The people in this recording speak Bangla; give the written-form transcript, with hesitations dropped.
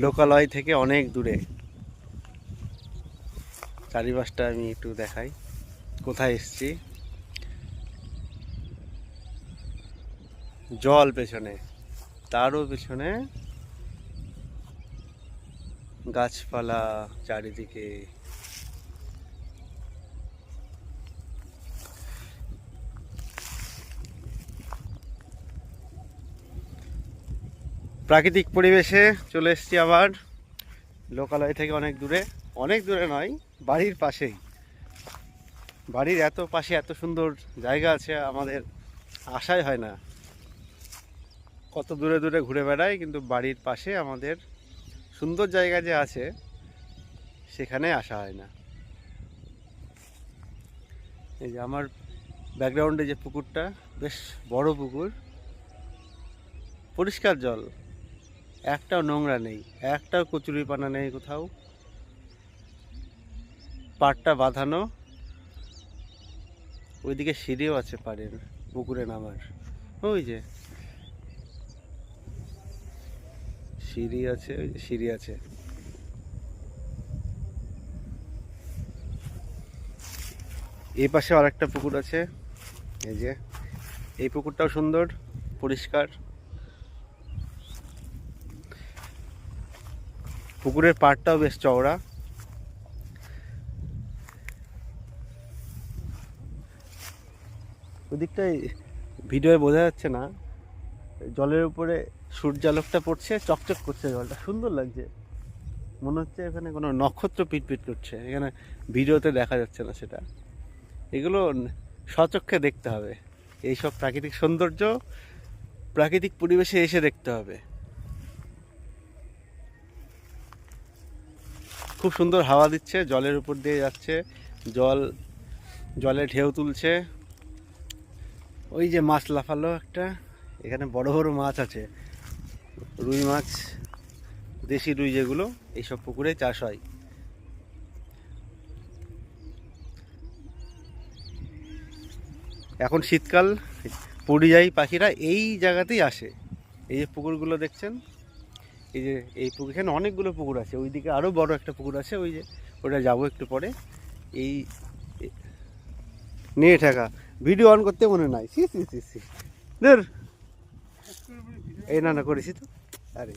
লোকালয় থেকে অনেক দূরে। চারিপাশটা আমি একটু দেখাই কোথায় এসছি। জল পেছনে, তারও পেছনে গাছপালা চারিদিকে। প্রাকৃতিক পরিবেশে চলে এসেছি আবার, লোকালয় থেকে অনেক দূরে। অনেক দূরে নয়, বাড়ির পাশেই। বাড়ির এত পাশে এত সুন্দর জায়গা আছে, আমাদের আশাই হয় না। কত দূরে দূরে ঘুরে বেড়াই, কিন্তু বাড়ির পাশে আমাদের সুন্দর জায়গা যে আছে সেখানে আসা হয় না। এই যে আমার ব্যাকগ্রাউন্ডে যে পুকুরটা, বেশ বড় পুকুর, পরিষ্কার জল, একটাও নোংরা নেই, একটাও কচুরিপানা নেই কোথাও। পাড়টা বাঁধানো, ওইদিকে সিঁড়িও আছে পাড়ের পুকুরে নামার। ওই যে সিঁড়ি আছে, ওই যে সিঁড়ি আছে। এই পাশে আরেকটা পুকুর আছে, এই যে এই পুকুরটাও সুন্দর, পরিষ্কার। পুকুরের পাড়টাও বেশ চওড়া। ওদিকটায় ভিডিওয়ে বোঝা যাচ্ছে না, জলের উপরে সূর্যালোকটা পড়ছে, চকচক করছে, জলটা সুন্দর লাগছে। মনে হচ্ছে এখানে কোনো নক্ষত্র পিটপিট করছে। এখানে ভিডিওতে দেখা যাচ্ছে না সেটা। এগুলো স্বচক্ষে দেখতে হবে। এইসব প্রাকৃতিক সৌন্দর্য প্রাকৃতিক পরিবেশে এসে দেখতে হবে। খুব সুন্দর হাওয়া দিচ্ছে, জলের উপর দিয়ে যাচ্ছে, জলে ঢেউ তুলছে। ওই যে মাছ লাফালো একটা, এখানে বড় বড় মাছ আছে, রুই মাছ, দেশি রুই যেগুলো, এইসব পুকুরে চাষ হয়। এখন শীতকাল, পরিযায়ী পাখিরা এই জায়গাতেই আসে। এই যে পুকুরগুলো দেখছেন, এই যে এই পুকুর, এখানে অনেকগুলো পুকুর আছে, ওইদিকে আরও বড় একটা পুকুর আছে, ওই যে ওটা যাবো একটু পরে। এই নিয়ে ঠেকা, ভিডিও অন করতে মনে নাই। সি সি সি সি, ধর এই না করেছি তো, আরে